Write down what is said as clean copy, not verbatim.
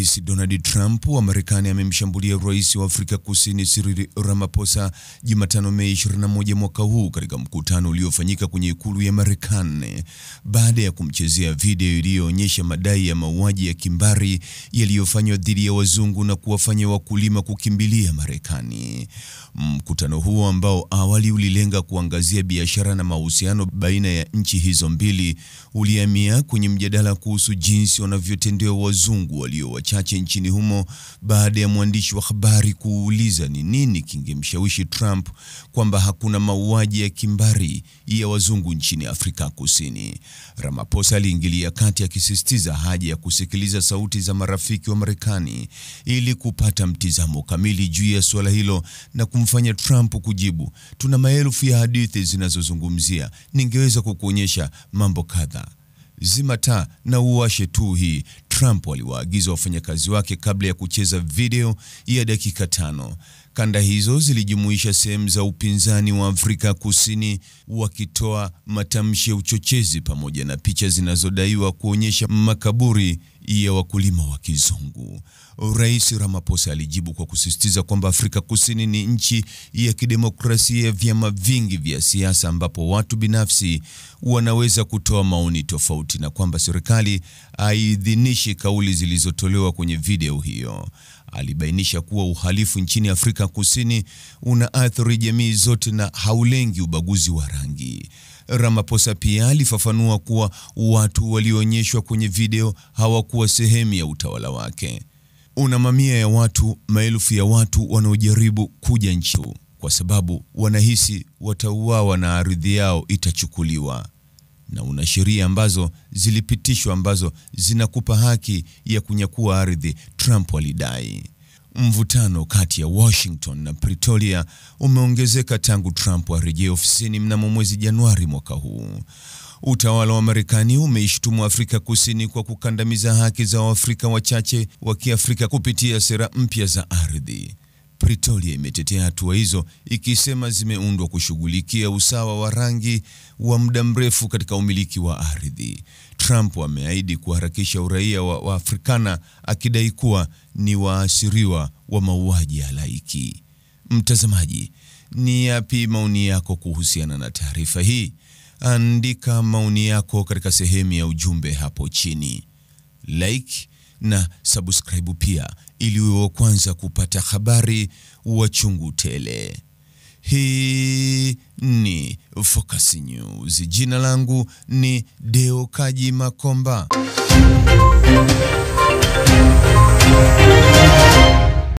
Rais Donald Trump wa Marekani amemshambulia Rais wa Afrika Kusini Cyril Ramaphosa Jumatano Mei 21 mwaka huu katika mkutano uliofanyika kwenye ikulu ya Marekani baada ya kumchezea video iliyoonyesha madai ya mauaji ya kimbari yaliyofanywa dhidi ya wazungu na kuwafanya wakulima kukimbilia Marekani. Mkutano huo ambao awali ulilenga kuangazia biashara na mahusiano baina ya nchi hizo mbili ulihamia kwenye mjadala kuhusu jinsi wanavyotendewa wazungu walio wachache nchini humo baada ya mwandishi wa habari kuuliza ni nini kingemshawishi Trump kwamba hakuna mauaji ya kimbari ya wazungu nchini Afrika Kusini. Ramaphosa aliingilia kati akisisitiza haja ya kusikiliza sauti za marafiki wa Marekani ili kupata mtizamo kamili juu ya suala hilo na kumfanya Trump kujibu, tuna maelfu ya hadithi zinazozungumzia, ningeweza kukuonyesha mambo kadhaa. Zima taa na uwashe tu hii, Trump aliwaagiza wafanyakazi wake kabla ya kucheza video ya dakika 5. Kanda hizo zilijumuisha sehemu za upinzani wa Afrika Kusini wakitoa matamshi ya uchochezi pamoja na picha zinazodaiwa kuonyesha makaburi ya wakulima wa kizungu. Rais Ramaphosa alijibu kwa kusisitiza kwamba Afrika Kusini ni nchi ya kidemokrasia ya vyama vingi vya siasa ambapo watu binafsi wanaweza kutoa maoni tofauti na kwamba serikali haidhinishi kauli zilizotolewa kwenye video hiyo. Alibainisha kuwa uhalifu nchini Afrika Kusini unaathiri jamii zote na haulengi ubaguzi wa rangi. Ramaphosa pia alifafanua kuwa watu walioonyeshwa kwenye video hawakuwa sehemu ya utawala wake. Una mamia ya watu, maelfu ya watu wanaojaribu kuja nchini kwa sababu wanahisi watauawa na ardhi yao itachukuliwa. Na una sheria ambazo zilipitishwa ambazo zinakupa haki ya kunyakua ardhi, Trump alidai. Mvutano kati ya Washington na Pretoria umeongezeka tangu Trump arejee ofisini mnamo mwezi Januari mwaka huu. Utawala wa Marekani umeishtumu Afrika Kusini kwa kukandamiza haki za Waafrika wachache wa Kiafrika kupitia sera mpya za ardhi. Pretoria imetetea hatua hizo ikisema zimeundwa kushughulikia usawa wa rangi wa muda mrefu katika umiliki wa ardhi. Trump ameahidi kuharakisha uraia wa Waafrikana akidai kuwa ni waasiriwa wa mauaji ya halaiki. Mtazamaji, ni yapi maoni yako kuhusiana na taarifa hii? Andika maoni yako katika sehemu ya ujumbe hapo chini. Like na subscribe pia ili uwe wa kwanza kupata habari wa chungu tele. Hii ni Focus News. Jina langu ni Deo Kaji Makomba.